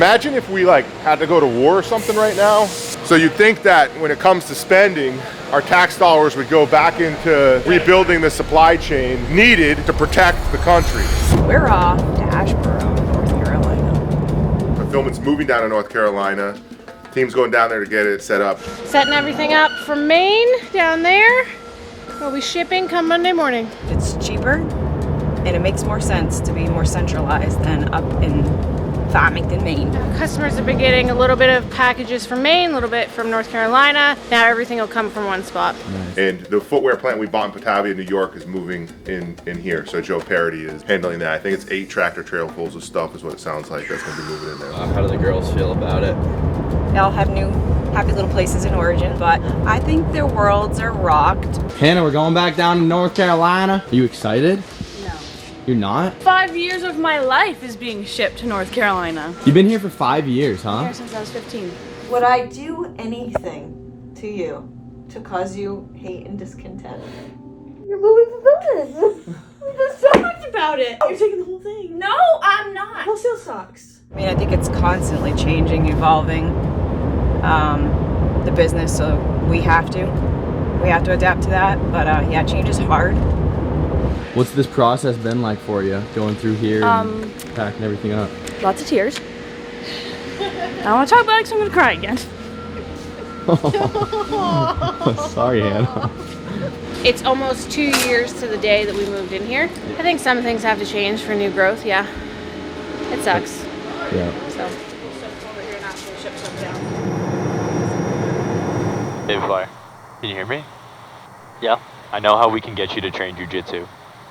Imagine if we like had to go to war or something right now. So you'd think that when it comes to spending, our tax dollars would go back into rebuilding the supply chain needed to protect the country. We're off to Asheboro, North Carolina. The film is moving down to North Carolina. Team's going down there to get it set up. Setting everything up from Maine down there. We'll be shipping come Monday morning. It's cheaper and it makes more sense to be more centralized than up in Farmington, Maine. Customers have been getting a little bit of packages from Maine, a little bit from North Carolina. Now everything will come from one spot. Nice. And the footwear plant we bought in Batavia, New York is moving in here. So Joe Parody is handling that. I think it's 8 tractor trailer fulls of stuff is what it sounds like. That's gonna be moving in there. How do the girls feel about it? They all have new happy little places in Origin, but I think their worlds are rocked. Hannah, we're going back down to North Carolina. Are you excited? No. You're not? 5 years of my life is being shipped to North Carolina. You've been here for 5 years, huh? Here since I was 15. Would I do anything to you to cause you hate and discontent? You're moving the business. We just talked about it. You're taking the whole thing. No, I'm not. Wholesale sucks. I mean, I think it's constantly changing, evolving, the business, so we have to adapt to that. But yeah, change is hard. What's this process been like for you, going through here and packing everything up? Lots of tears. I don't want to talk about it because I'm going to cry again. Sorry, Hannah. It's almost 2 years to the day that we moved in here. I think some things have to change for new growth, yeah. It sucks. Yeah. So. Baby Flyer, can you hear me? Yeah. I know how we can get you to train jujitsu.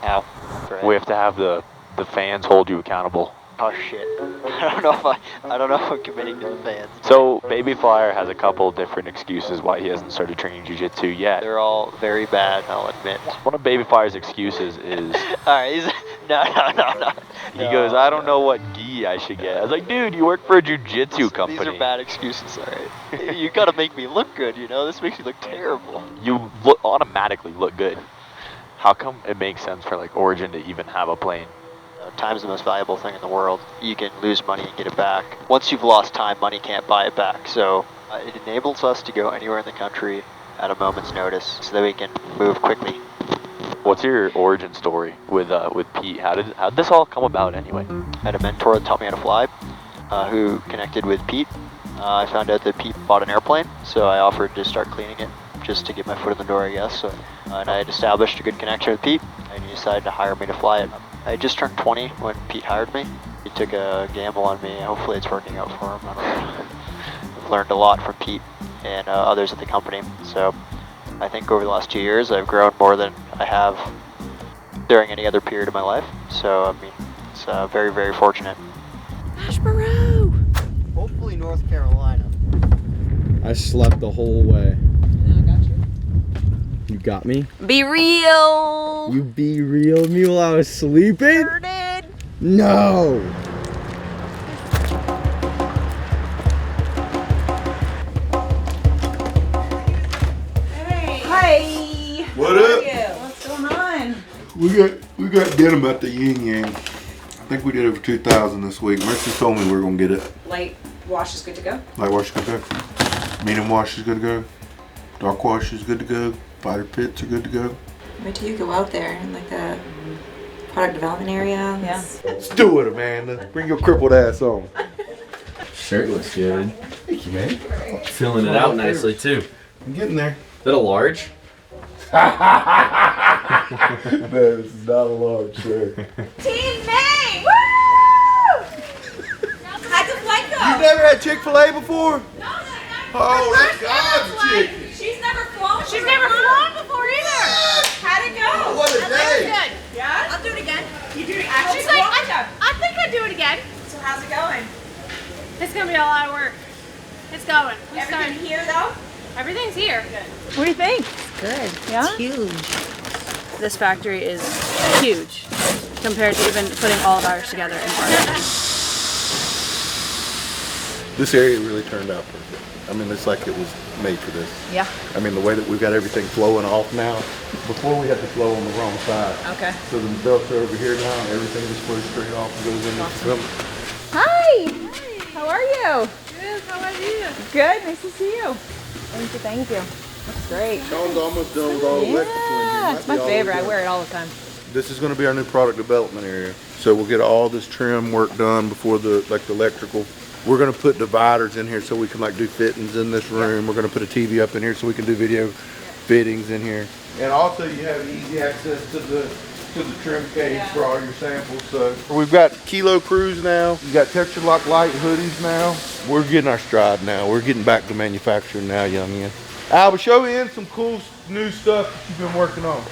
How? Right. We have to have the fans hold you accountable. Oh shit. I don't know if I'm committing to the fans. So Baby Flyer has a couple different excuses why he hasn't started training jiu-jitsu yet. They're all very bad, I'll admit. One of Baby Flyer's excuses is Alright, no. He goes, I don't know what gi I should get. I was like, dude, you work for a jiu-jitsu company. These are bad excuses, alright? You gotta make me look good, you know? This makes me look terrible. You automatically look good. How come it makes sense for like Origin to even have a plane? Time's the most valuable thing in the world. You can lose money and get it back. Once you've lost time, money can't buy it back. So it enables us to go anywhere in the country at a moment's notice so that we can move quickly. What's your origin story with Pete? How did this all come about anyway? I had a mentor that taught me how to fly, who connected with Pete. I found out that Pete bought an airplane, so I offered to start cleaning it just to get my foot in the door, I guess. So, and I had established a good connection with Pete, and he decided to hire me to fly it. I just turned 20 when Pete hired me. He took a gamble on me. Hopefully it's working out for him. I don't know. I've learned a lot from Pete and others at the company. So I think over the last 2 years, I've grown more than I have during any other period of my life. So, I mean, it's very, very fortunate. Asheboro! Hopefully North Carolina. I slept the whole way. Yeah, I got you. You got me? Be real! You be real with me while I was sleeping? Sure did. No! Hey. Hi. What How up? are you? What's going on? We got denim at the yin yang. I think we did over 2,000 this week. Mercy told me we were gonna get it. Light wash is good to go. Light wash is good to go. Medium wash is good to go. Dark wash is good to go. Fighter pits are good to go. Wait till you go out there in like the product development area. Yeah. Let's do it, Amanda. Bring your crippled ass on. Shirt looks good. Thank you, man. Filling it out nicely too. I'm getting there. Is that a large? No, this is not a large shirt. Team May! Woo! How'd the flight go? You never had Chick-fil-A before? No. Oh, that's God's chicken. She's never flown. She's never flown before either. How'd it go? What a day. Good. Yeah? I'll do it again. You do it. She's like, I think I'd do it again. So how's it going? It's gonna be a lot of work. It's going. We Everything started. here though? Everything's here. What do you think? Good. Yeah? It's huge. This factory is huge compared to even putting all of ours together in part. This area really turned out perfect. I mean, it's like it was made for this. Yeah. I mean, the way that we've got everything flowing off now. Before we had to flow on the wrong side. Okay. So the belts are over here now, and everything just flows straight off and goes into the film. Hi! How How are you? Good, how are you? Good. Nice to see you. Thank you. That's great. Sean's almost done with all the electrical in here. Yeah, it's my favorite. I wear it all the time. This is going to be our new product development area. So we'll get all this trim work done before the electrical. We're going to put dividers in here so we can do fittings in this room. We're going to put a TV up in here so we can do video fittings in here. And also you have easy access to the trim cage for all your samples. So we've got kilo crews now. You got texture lock light hoodies now. We're getting our stride now. We're getting back to manufacturing now, youngin. Al, we'll show you some cool new stuff that you've been working on.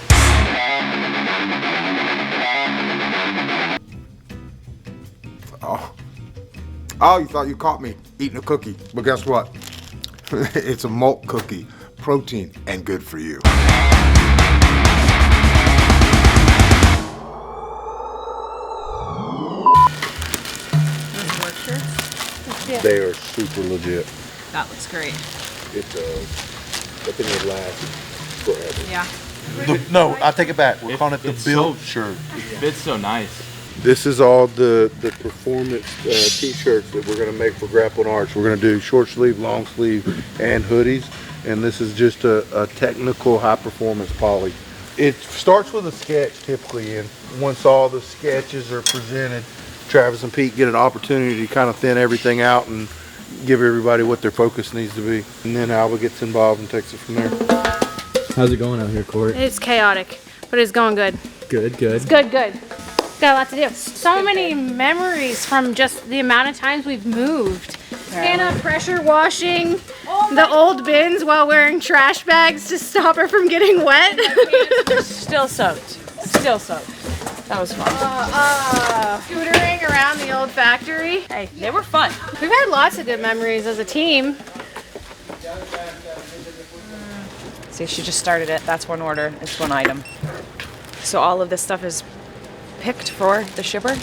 Oh, you thought you caught me eating a cookie. But guess what? It's a malt cookie. Protein and good for you. They are super legit. That looks great. It's I think it lasts forever. Yeah. No, I take it back. We're calling it the build shirt. It fits so nice. This is all the performance t-shirts that we're going to make for Grappling Arts. We're going to do short sleeve, long sleeve, and hoodies. And this is just a technical high performance poly. It starts with a sketch typically, and once all the sketches are presented, Travis and Pete get an opportunity to kind of thin everything out and give everybody what their focus needs to be. And then Alba gets involved and takes it from there. How's it going out here, Court? It's chaotic, but it's going good. Good, good. It's good. Got a lot to do. So many memories from just the amount of times we've moved. Hannah pressure washing the old bins while wearing trash bags to stop her from getting wet. Still soaked. Still soaked. That was fun. Scootering around the old factory. Hey, they were fun. We've had lots of good memories as a team. See, she just started it. That's one order. It's one item. So all of this stuff is picked for the shipper.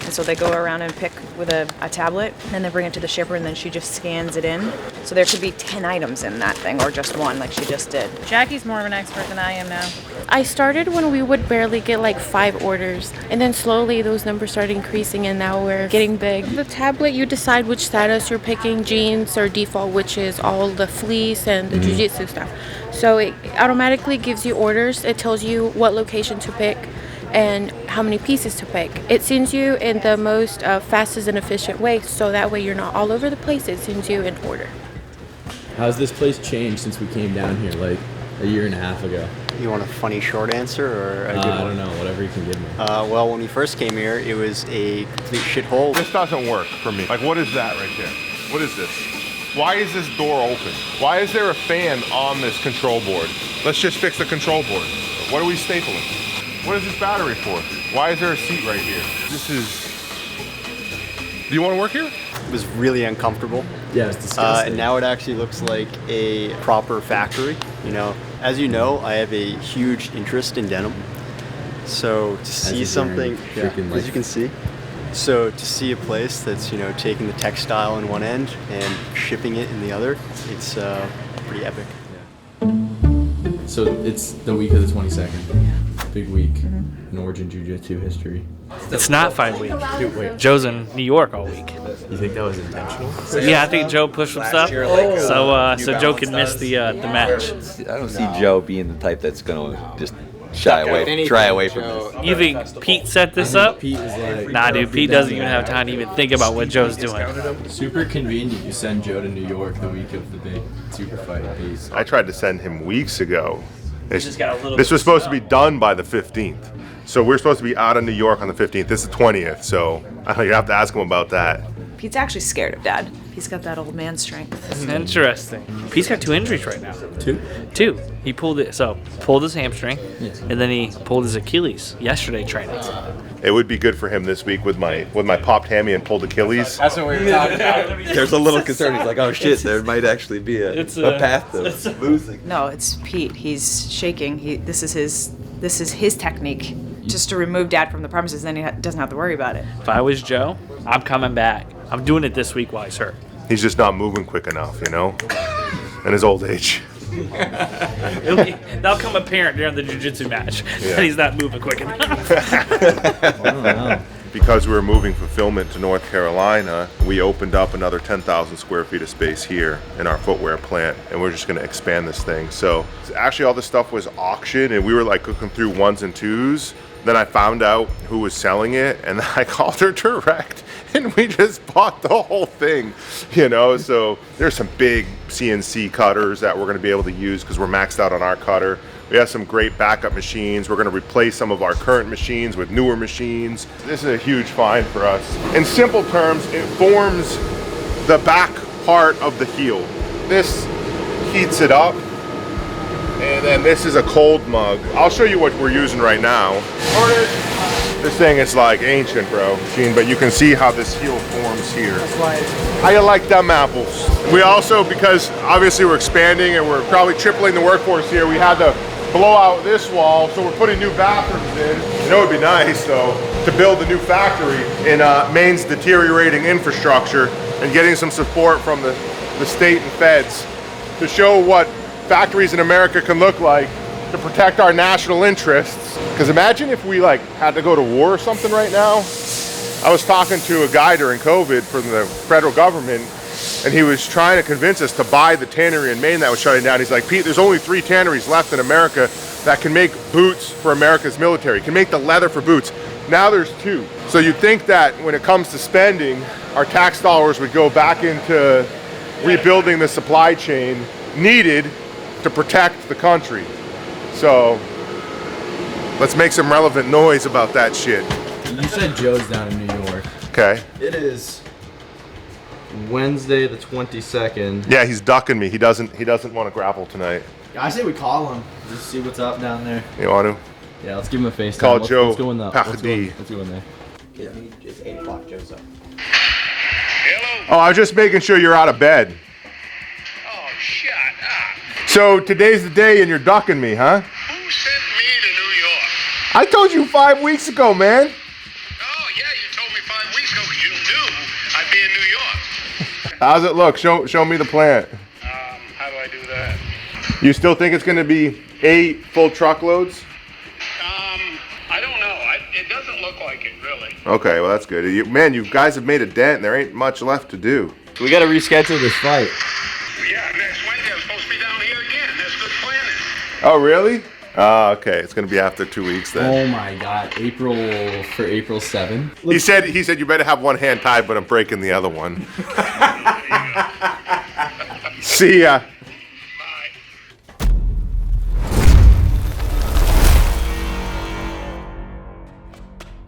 And so they go around and pick with a tablet, and they bring it to the shipper, and then she just scans it in. So there could be 10 items in that thing, or just one, like she just did. Jackie's more of an expert than I am now. I started when we would barely get like 5 orders, and then slowly those numbers started increasing, and now we're getting big. The tablet, you decide which status you're picking, jeans or default, which is all the fleece and the jiu-jitsu stuff. So it automatically gives you orders. It tells you what location to pick and how many pieces to pick. It sends you in the most fastest and efficient way, so that way you're not all over the place. It sends you in order. How's this place changed since we came down here like a year and a half ago? You want a funny short answer or a good one? I don't know, whatever you can give me. Well, when we first came here, it was a complete shithole. This doesn't work for me. Like, what is that right there? What is this? Why is this door open? Why is there a fan on this control board? Let's just fix the control board. What are we stapling? What is this battery for? Why is there a seat right here? This is... Do you want to work here? It was really uncomfortable. Yeah, it's disgusting. And now it actually looks like a proper factory. You know, as you know, I have a huge interest in denim. So to see something, as you can see, so to see a place that's, you know, taking the textile in one end and shipping it in the other, it's pretty epic. Yeah. So it's the week of the 22nd. Big week in Origin Jiu-Jitsu history. It's not 5 weeks. Wait. Joe's in New York all week. You think that was intentional? Yeah, I think Joe pushed some stuff, so Joe could miss the match. I don't see Joe being the type that's gonna just shy away from this. You think Pete set this up? Pete is like, nah, dude. Pete doesn't even have time to even think about what Joe's doing. Super convenient. You send Joe to New York the week of the big super fight. Pete. I tried to send him weeks ago. This was supposed to be done by the 15th. So we're supposed to be out of New York on the 15th. This is the 20th, so you have to ask him about that. Pete's actually scared of Dad. He's got that old man strength. Interesting. Pete's got 2 injuries right now. 2? He pulled his hamstring, and then he pulled his Achilles yesterday training. It would be good for him this week with my popped hammy and pulled Achilles. That's what we were talking about. There's a little concern. He's like, oh shit, there might actually be a path to losing. No, it's Pete. He's shaking. This is his technique, just to remove Dad from the premises. Then he doesn't have to worry about it. If I was Joe, I'm coming back. I'm doing it this week while he's hurt. He's just not moving quick enough, you know, in his old age. That'll come apparent during the jiu-jitsu match that he's not moving quick enough. I don't know. because we were moving fulfillment to North Carolina, we opened up another 10,000 square feet of space here in our footwear plant, and we're just gonna expand this thing. So actually all this stuff was auctioned, and we were like looking through ones and twos. Then I found out who was selling it, and I called her direct, and we just bought the whole thing, you know? So there's some big CNC cutters that we're gonna be able to use because we're maxed out on our cutter. We have some great backup machines. We're gonna replace some of our current machines with newer machines. This is a huge find for us. In simple terms, it forms the back part of the heel. This heats it up, and then this is a cold mug. I'll show you what we're using right now. This thing is like ancient, bro, but you can see how this heel forms here. That's why. How you like them apples? We also, because obviously we're expanding and we're probably tripling the workforce here, we had to blow out this wall, so we're putting new bathrooms in. You know, it'd be nice though to build a new factory in Maine's deteriorating infrastructure and getting some support from the state and feds to show what factories in America can look like to protect our national interests. Because imagine if we like had to go to war or something right now. I was talking to a guy during COVID from the federal government, and he was trying to convince us to buy the tannery in Maine that was shutting down. He's like, Pete, there's only 3 tanneries left in America that can make boots for America's military, can make the leather for boots. Now there's 2. So you'd think that when it comes to spending, our tax dollars would go back into rebuilding the supply chain needed to protect the country. So let's make some relevant noise about that shit. You said Joe's down in New York. Okay. It is Wednesday the 22nd. Yeah, he's ducking me. He doesn't want to grapple tonight. I say we call him. Just see what's up down there. You want to? Yeah, let's give him a FaceTime. Call Joe. Let's go in the. Let's go in there. It's 8 o'clock, Joe's up. Oh, I was just making sure you're out of bed. Oh, shut up. So today's the day and you're ducking me, huh? Who sent me to New York? I told you 5 weeks ago, man. Oh, yeah, you told me 5 weeks ago because you knew I'd be in New York. How's it look? Show me the plant. How do I do that? You still think it's going to be 8 full truckloads? I don't know. It doesn't look like it, really. Okay, well that's good. Man, you guys have made a dent and there ain't much left to do. We got to reschedule this fight. Yeah, next Wednesday I'm supposed to be down here again. That's good planning. Oh, really? Oh, okay. It's going to be after 2 weeks then. Oh my God, April 7th. He said you better have one hand tied, but I'm breaking the other one. See ya.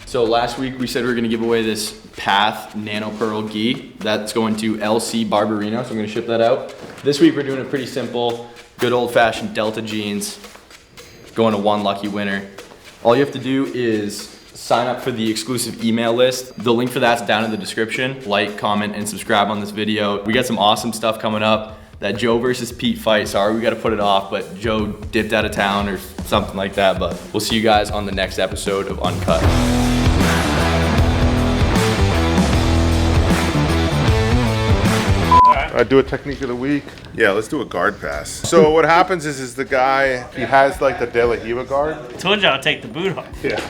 So last week we said we were gonna give away this Path Nano Pearl gi. That's going to LC Barbarino, so I'm gonna ship that out. This week we're doing it pretty simple. Good old fashioned Delta jeans. Going to one lucky winner. All you have to do is sign up for the exclusive email list. The link for that's down in the description. Like, comment, and subscribe on this video. We got some awesome stuff coming up. That Joe versus Pete fight, sorry we gotta put it off, but Joe dipped out of town or something like that. But we'll see you guys on the next episode of Uncut. Do a technique of the week. Yeah, let's do a guard pass. So what happens is the guy, he has like the De La Hiva guard. I told you I'll take the boot off. Yeah.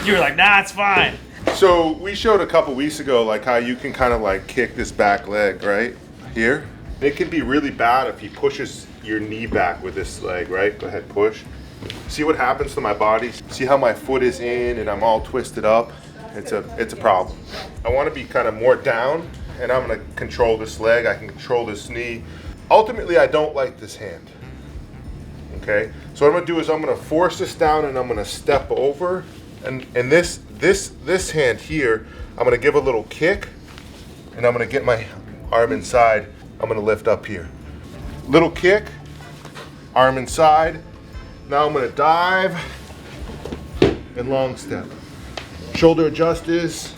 You were like, nah, it's fine. So we showed a couple weeks ago like how you can kind of like kick this back leg, right? Here. It can be really bad if he pushes your knee back with this leg, right? Go ahead, push. See what happens to my body? See how my foot is in and I'm all twisted up? It's a problem. I want to be kind of more down, and I'm going to control this leg. I can control this knee. Ultimately, I don't like this hand. Okay? So what I'm going to do is I'm going to force this down and I'm going to step over. And this hand here, I'm going to give a little kick and I'm going to get my arm inside. I'm going to lift up here. Little kick, arm inside. Now I'm going to dive and long step. Shoulder adjust is,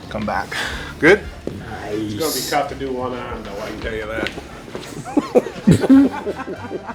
come back. Good? Nice. It's going to be tough to do one arm though, I can tell you that.